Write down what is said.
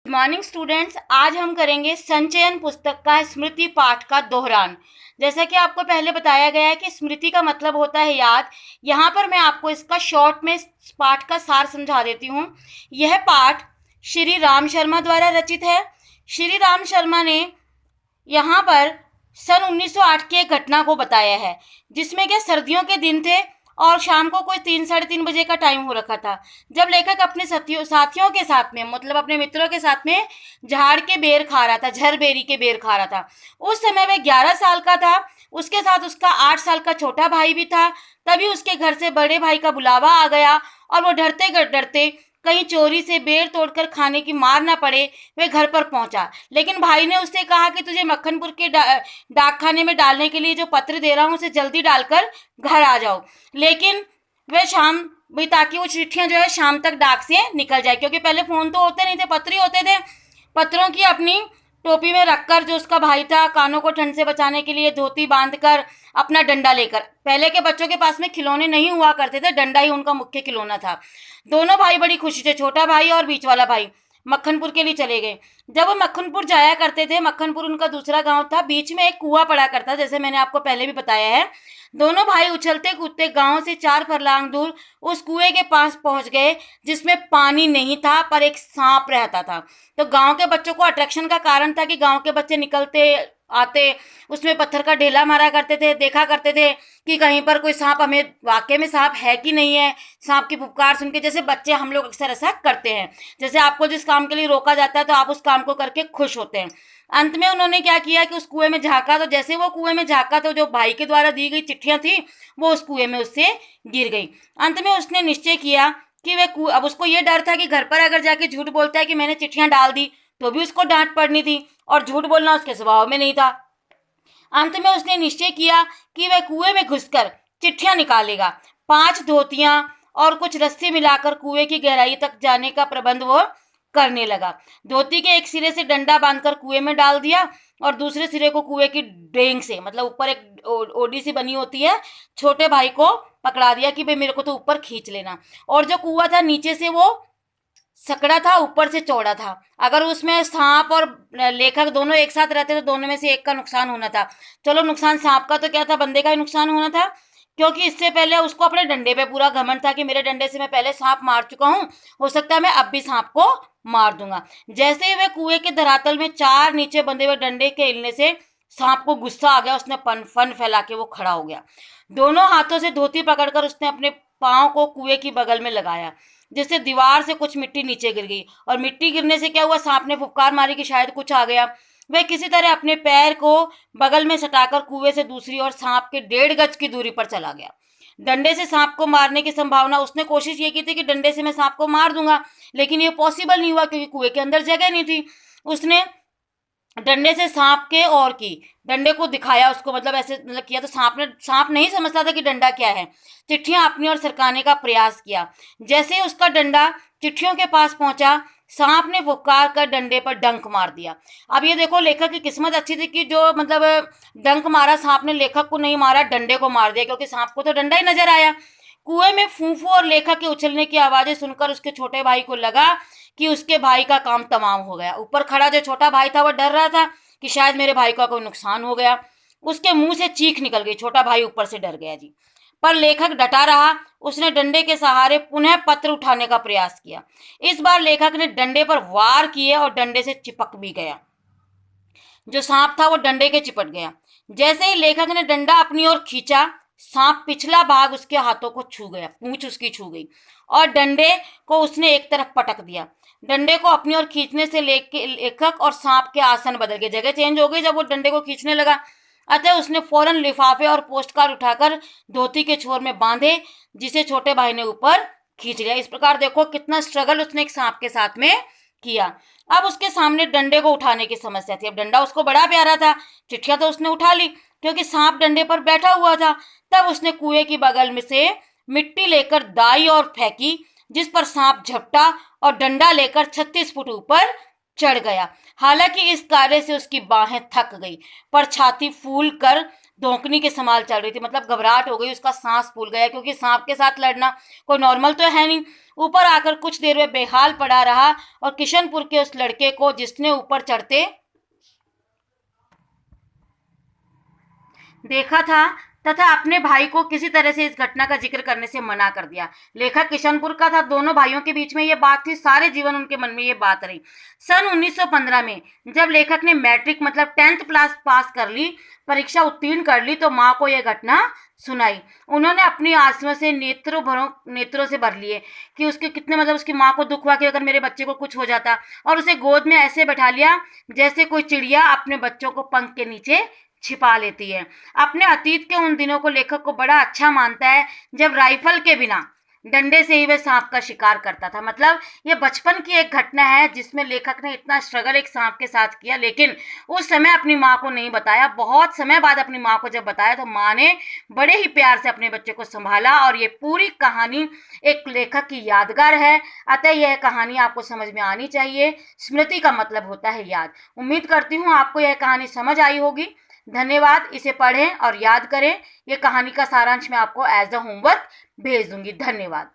Good morning students. आज हम करेंगे संचयन पुस्तक का स्मृति पाठ का दोहरान। जैसा कि आपको पहले बताया गया है कि स्मृति का मतलब होता है याद। यहाँ पर मैं आपको इसका शॉर्ट में पाठ का सार समझा देती हूँ। यह पाठ श्री राम शर्मा द्वारा रचित है। श्री राम शर्मा ने यहाँ पर सन 1908 की एक घटना को बताया है, जिसमें क्या सर्दियों के दिन थे और शाम को कोई 3-3:30 बजे का टाइम हो रखा था, जब लेखक अपने साथियों के साथ में, मतलब अपने मित्रों के साथ में झाड़ के बेर खा रहा था, झरबेरी के बेर खा रहा था। उस समय वह 11 साल का था। उसके साथ उसका 8 साल का छोटा भाई भी था। तभी उसके घर से बड़े भाई का बुलावा आ गया और वो डरते डरते कहीं चोरी से बेर तोड़कर खाने की मार ना पड़े वह घर पर पहुंचा। लेकिन भाई ने उससे कहा कि तुझे मक्खनपुर के डाकखाने में डालने के लिए जो पत्र दे रहा हूं उसे जल्दी डालकर घर आ जाओ। लेकिन वह शाम भाई, ताकि वो चिट्ठियां जो है शाम तक डाक से निकल जाए, क्योंकि पहले फोन तो होते नहीं थे, पत्र ही होते थे। पत्रों की अपनी टोपी में रखकर जो उसका भाई था, कानों को ठंड से बचाने के लिए धोती बांधकर, अपना डंडा लेकर, पहले के बच्चों के पास में खिलौने नहीं हुआ करते थे, डंडा ही उनका मुख्य खिलौना था। दोनों भाई बड़ी खुशी से, छोटा भाई और बीच वाला भाई, मक्खनपुर के लिए चले गए। जब वो मक्खनपुर जाया करते थे, मक्खनपुर उनका दूसरा गांव था, बीच में एक कुआं पड़ा करता, जैसे मैंने आपको पहले भी बताया है। दोनों भाई उछलते कूदते गांव से 4 फरलांग दूर उस कुएं के पास पहुंच गए, जिसमें पानी नहीं था पर एक सांप रहता था। तो गांव के बच्चों को अट्रैक्शन का कारण था कि गांव के बच्चे निकलते आते उसमें पत्थर का ढेला मारा करते थे, देखा करते थे कि कहीं पर कोई सांप, हमें वाकई में सांप है कि नहीं है। सांप की पुकार सुन के जैसे बच्चे हम लोग अक्सर ऐसा करते हैं, जैसे आपको जिस काम के लिए रोका जाता है तो आप उस काम को करके खुश होते हैं। अंत में उन्होंने क्या किया कि उस कुएं में झांका, तो जैसे वो कुएं में झांका तो जो भाई के द्वारा दी गई चिट्ठियां थी वो उस कुएं में उससे गिर गई। अंत में उसने निश्चय किया कि वह, अब उसको ये डर था कि घर पर अगर जाके झूठ बोलता है कि मैंने चिट्ठियां डाल दी तो भी उसको डांट पड़नी थी, और झूठ बोलना उसके स्वभाव में नहीं था। अंत में उसने निश्चय किया कि वह कुएं में घुसकर चिट्ठियां निकालेगा। 5 धोतियां और कुछ रस्सी मिलाकर कुएं की गहराई तक जाने का प्रबंध वो करने लगा। धोती के एक सिरे से डंडा बांधकर कुएं में डाल दिया और दूसरे सिरे को कुएं की डेंग से, मतलब ऊपर एक ओडी सी बनी होती है, छोटे भाई को पकड़ा दिया कि भाई मेरे को तो ऊपर खींच लेना। और जो कुआं था नीचे से वो सकड़ा था, ऊपर से चौड़ा था। अगर उसमें सांप और लेखक दोनों एक साथ रहते तो दोनों में से एक का नुकसान होना था। चलो, नुकसान सांप का तो क्या था, बंदे का ही नुकसान होना था, क्योंकि इससे पहले उसको अपने डंडे पे पूरा घमंड था कि मेरे डंडे से मैं पहले सांप मार चुका हूं, हो सकता है मैं अब भी सांप को मार दूंगा। जैसे ही वह कुएं के धरातल में 4 नीचे बंधे हुए डंडे के हिलने से सांप को गुस्सा आ गया। उसने फन फैला के वो खड़ा हो गया। दोनों हाथों से धोती पकड़कर उसने अपने पांव को कुएं की बगल में लगाया, जिससे दीवार से कुछ मिट्टी नीचे गिर गई। और मिट्टी गिरने से क्या हुआ, सांप ने फुफकार मारी कि शायद कुछ आ गया। वह किसी तरह अपने पैर को बगल में सटाकर कुएं से दूसरी ओर सांप के 1.5 गज की दूरी पर चला गया। डंडे से सांप को मारने की संभावना, उसने कोशिश ये की थी कि डंडे से मैं सांप को मार दूंगा, लेकिन ये पॉसिबल नहीं हुआ क्योंकि कुएं के अंदर जगह नहीं थी। उसने डंडे से सांप के और की डंडे को दिखाया उसको, मतलब ऐसे मतलब किया, तो सांप नहीं समझता था कि डंडा क्या है। चिट्ठियां अपनी ओर सरकाने का प्रयास किया। जैसे ही उसका डंडा चिट्ठियों के पास पहुंचा, सांप ने फुफकार कर डंडे पर डंक मार दिया। अब ये देखो, लेखक की किस्मत अच्छी थी कि जो मतलब डंक मारा सांप ने, लेखक को नहीं मारा, डंडे को मार दिया, क्योंकि सांप को तो डंडा ही नजर आया। कुएं में फूफू और लेखक के उछलने की आवाजें सुनकर उसके छोटे भाई को लगा कि उसके भाई का काम तमाम हो गया। ऊपर खड़ा जो छोटा भाई था वो डर रहा था कि शायद मेरे भाई का कोई नुकसान हो गया। उसके मुंह से चीख निकल गई, छोटा भाई ऊपर से डर गया जी। पर लेखक डटा रहा। उसने डंडे के सहारे पुनः पत्र उठाने का प्रयास किया। इस बार लेखक ने डंडे पर वार किए और डंडे से चिपक भी गया। जो सांप था वो डंडे के चिपट गया। जैसे ही लेखक ने डंडा अपनी ओर खींचा, सांप पिछला भाग उसके हाथों को छू गया, पूंछ उसकी छू गई और डंडे को उसने एक तरफ पटक दिया। डंडे को अपनी ओर खींचने से लेखक और सांप के आसन बदल गए, जगह चेंज हो गई जब वो डंडे को खींचने लगा। अतः उसने फौरन लिफाफे और पोस्ट कार्ड उठाकर धोती के छोर में बांधे, जिसे छोटे भाई ने ऊपर खींच लिया। इस प्रकार देखो कितना स्ट्रगल उसने एक सांप के साथ में किया। अब उसके सामने डंडे को उठाने की समस्या थी। अब डंडा उसको बड़ा प्यारा था, चिट्ठियां तो उसने उठा ली क्योंकि सांप डंडे पर बैठा हुआ था। तब उसने कुएं की बगल में से मिट्टी लेकर दाई और फेंकी, जिस पर सांप झपटा और डंडा लेकर 36 फुट ऊपर चढ़ गया। हालांकि इस कार्य से उसकी बाहें थक गई, पर छाती फूल कर धोंकनी के समान चल रही थी, मतलब घबराहट हो गई, उसका सांस फूल गया, क्योंकि सांप के साथ लड़ना कोई नॉर्मल तो है नहीं। ऊपर आकर कुछ देर में बेहाल पड़ा रहा और किशनपुर के उस लड़के को जिसने ऊपर चढ़ते देखा था तथा अपने भाई को किसी तरह से इस घटना का जिक्र करने से मना कर दिया। लेखक किशनपुर का था, दोनों भाइयों के बीच में ये बात थी, सारे जीवन उनके मन में ये बात रही। सन 1915 में जब लेखक ने मैट्रिक मतलब 10th क्लास पास कर ली, परीक्षा उत्तीर्ण कर ली, तो माँ को यह घटना सुनाई। उन्होंने अपनी आंसुओं से नेत्रों से भर लिए कि उसके कितने, मतलब उसकी माँ को दुख हुआ कि अगर मेरे बच्चे को कुछ हो जाता, और उसे गोद में ऐसे बैठा लिया जैसे कोई चिड़िया अपने बच्चों को पंख के नीचे छिपा लेती है। अपने अतीत के उन दिनों को लेखक को बड़ा अच्छा मानता है जब राइफल के बिना डंडे से ही वह सांप का शिकार करता था। मतलब ये बचपन की एक घटना है जिसमें लेखक ने इतना स्ट्रगल एक सांप के साथ किया, लेकिन उस समय अपनी माँ को नहीं बताया। बहुत समय बाद अपनी माँ को जब बताया तो माँ ने बड़े ही प्यार से अपने बच्चे को संभाला, और ये पूरी कहानी एक लेखक की यादगार है। अतः यह कहानी आपको समझ में आनी चाहिए। स्मृति का मतलब होता है याद। उम्मीद करती हूँ आपको यह कहानी समझ आई होगी। धन्यवाद। इसे पढ़ें और याद करें। ये कहानी का सारांश मैं आपको एज अ होमवर्क भेज दूंगी। धन्यवाद।